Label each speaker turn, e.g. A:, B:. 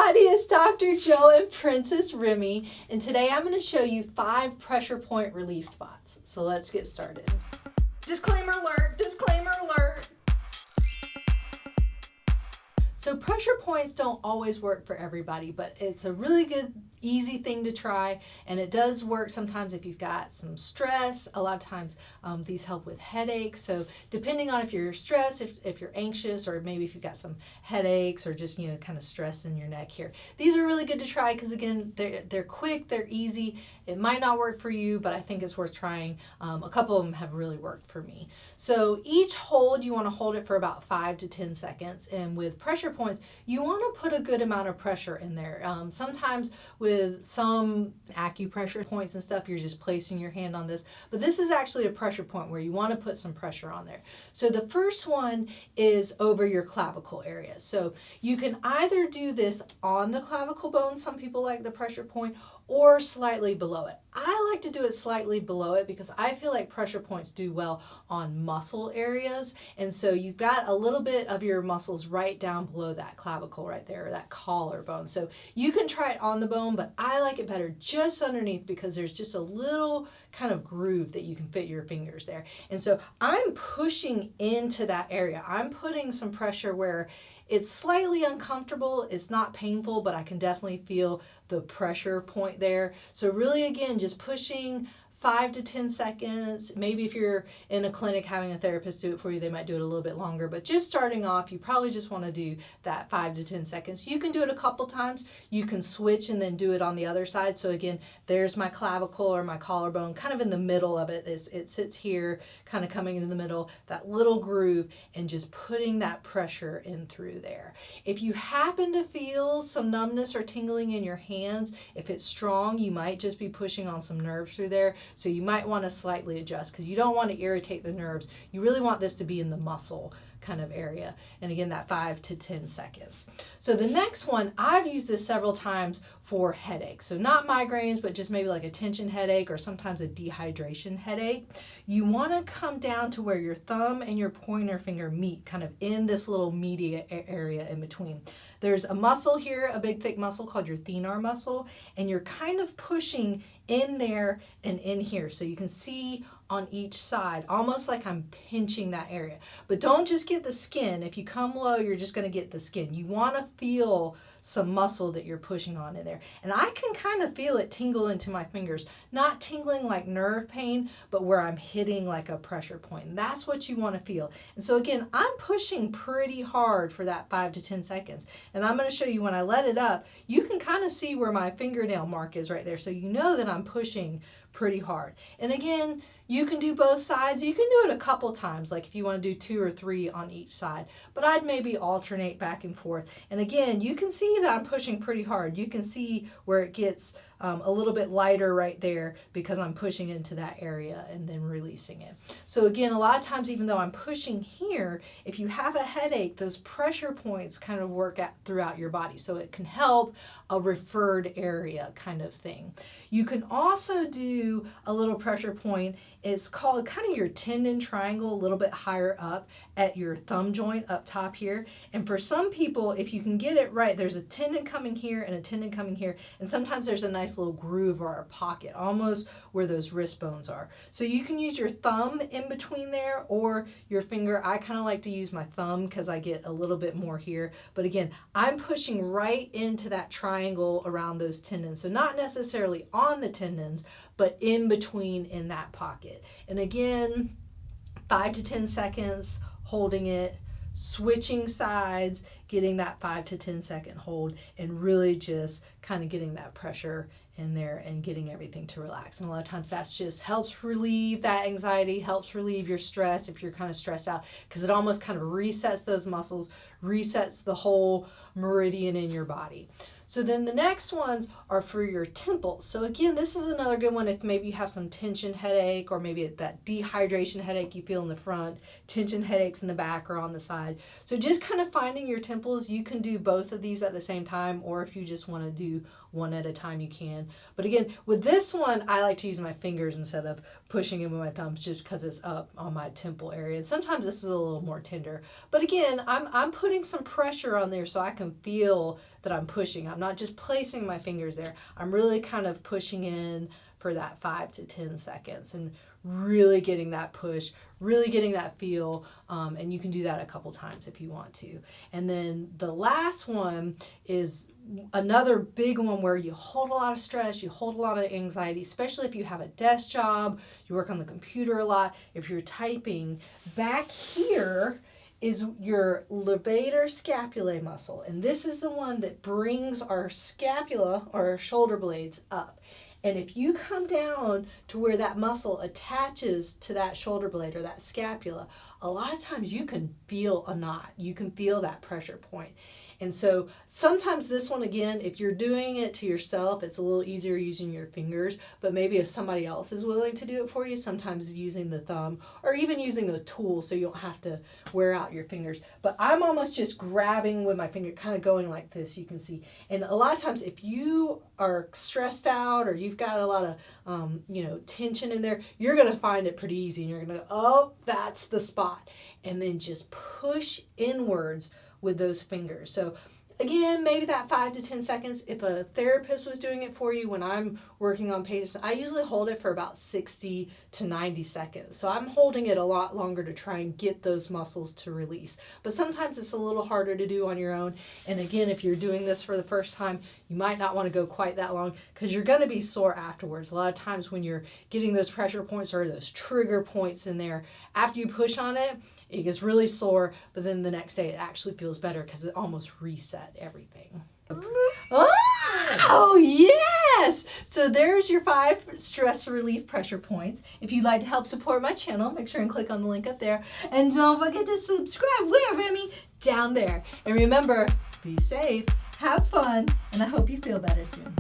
A: everybody, it's Dr. Jo and Princess Remy, and today I'm going to show you 5 pressure point relief spots. So let's get started. Disclaimer alert, disclaimer alert. So pressure points don't always work for everybody, but it's a really good, easy thing to try, and it does work sometimes if you've got some stress. A lot of times these help with headaches, so depending on if you're stressed, if you're anxious, or maybe if you've got some headaches or just kind of stress in your neck here. These are really good to try because again, they're quick, they're easy. It might not work for you, but I think it's worth trying. A couple of them have really worked for me. So each hold, you want to hold it for about 5 to 10 seconds, and with pressure points, you want to put a good amount of pressure in there. Sometimes with some acupressure points and stuff, you're just placing your hand on this, but this is actually a pressure point where you want to put some pressure on there. So the first one is over your clavicle area. So you can either do this on the clavicle bone, some people like the pressure point, or slightly below it. I like to do it slightly below it because I feel like pressure points do well on muscle areas, and so you've got a little bit of your muscles right down below that clavicle right there, or that collarbone. So you can try it on the bone, but I like it better just underneath because there's just a little kind of groove that you can fit your fingers there. And so I'm pushing into that area. I'm putting some pressure where it's slightly uncomfortable, it's not painful, but I can definitely feel the pressure point there. So really, again, just pushing 5 to 10 seconds. Maybe if you're in a clinic having a therapist do it for you, they might do it a little bit longer, but just starting off, you probably just want to do that 5 to 10 seconds. You can do it a couple times. You can switch and then do it on the other side. So again, there's my clavicle or my collarbone, kind of in the middle of it. It sits here, kind of coming into the middle, that little groove, and just putting that pressure in through there. If you happen to feel some numbness or tingling in your hands, if it's strong, you might just be pushing on some nerves through there. So you might want to slightly adjust because you don't want to irritate the nerves. You really want this to be in the muscle kind of area. And again, that 5 to 10 seconds. So the next one, I've used this several times for headaches. So not migraines, but just maybe like a tension headache or sometimes a dehydration headache. You want to come down to where your thumb and your pointer finger meet, kind of in this little media area in between. There's a muscle here, a big thick muscle called your thenar muscle, and you're kind of pushing in there and in here. So you can see on each side, almost like I'm pinching that area. But don't just get the skin. If you come low, you're just going to get the skin. You want to feel some muscle that you're pushing on in there. And I can kind of feel it tingle into my fingers, not tingling like nerve pain, but where I'm hitting like a pressure point. And that's what you want to feel. And so again, I'm pushing pretty hard for that 5 to 10 seconds. And I'm going to show you when I let it up, you can kind of see where my fingernail mark is right there. So you know that I'm pushing pretty hard. And again, you can do both sides. You can do it a couple times, like if you want to do 2 or 3 on each side, but I'd maybe alternate back and forth. And again, you can see that I'm pushing pretty hard. You can see where it gets a little bit lighter right there because I'm pushing into that area and then releasing it. So again, a lot of times, even though I'm pushing here, if you have a headache, those pressure points kind of work out throughout your body. So it can help a referred area kind of thing. You can also do a little pressure point. It's called kind of your tendon triangle, a little bit higher up at your thumb joint up top here. And for some people, if you can get it right, there's a tendon coming here and a tendon coming here. And sometimes there's a nice little groove or a pocket, almost where those wrist bones are. So you can use your thumb in between there or your finger. I kind of like to use my thumb because I get a little bit more here. But again, I'm pushing right into that triangle around those tendons. So not necessarily on the tendons, but in between in that pocket. And again, 5 to 10 seconds holding it, switching sides, getting that 5 to 10 second hold, and really just kind of getting that pressure in there and getting everything to relax. And a lot of times that just helps relieve that anxiety, helps relieve your stress if you're kind of stressed out, because it almost kind of resets those muscles, resets the whole meridian in your body. So then the next ones are for your temples. So again, this is another good one if maybe you have some tension headache, or maybe that dehydration headache you feel in the front, tension headaches in the back or on the side. So just kind of finding your temples. You can do both of these at the same time, or if you just want to do one at a time, you can. But again, with this one, I like to use my fingers instead of pushing in with my thumbs, just because it's up on my temple area. And sometimes this is a little more tender. But again, I'm putting some pressure on there so I can feel that I'm pushing. I'm not just placing my fingers there. I'm really kind of pushing in for that 5 to 10 seconds and really getting that push, really getting that feel, and you can do that a couple times if you want to. And then the last one is another big one where you hold a lot of stress, you hold a lot of anxiety, especially if you have a desk job, you work on the computer a lot, if you're typing. Back here is your levator scapulae muscle, and this is the one that brings our scapula or our shoulder blades up. And if you come down to where that muscle attaches to that shoulder blade or that scapula, a lot of times you can feel a knot. You can feel that pressure point. And so sometimes this one, again, if you're doing it to yourself, it's a little easier using your fingers. But maybe if somebody else is willing to do it for you, sometimes using the thumb or even using a tool so you don't have to wear out your fingers. But I'm almost just grabbing with my finger, kind of going like this, you can see. And a lot of times if you are stressed out or you've got a lot of tension in there, you're going to find it pretty easy. And you're going to go, oh, that's the spot. And then just push inwards with those fingers. So again, maybe that 5 to 10 seconds. If a therapist was doing it for you, when I'm working on patients, I usually hold it for about 60 to 90 seconds. So I'm holding it a lot longer to try and get those muscles to release. But sometimes it's a little harder to do on your own. And again, if you're doing this for the first time, you might not want to go quite that long because you're going to be sore afterwards. A lot of times when you're getting those pressure points or those trigger points in there, after you push on it, it gets really sore, but then the next day it actually feels better because it almost reset everything. Oh, yes! So there's your 5 stress relief pressure points. If you'd like to help support my channel, make sure and click on the link up there. And don't forget to subscribe. Where, Remy? Down there. And remember, be safe, have fun, and I hope you feel better soon.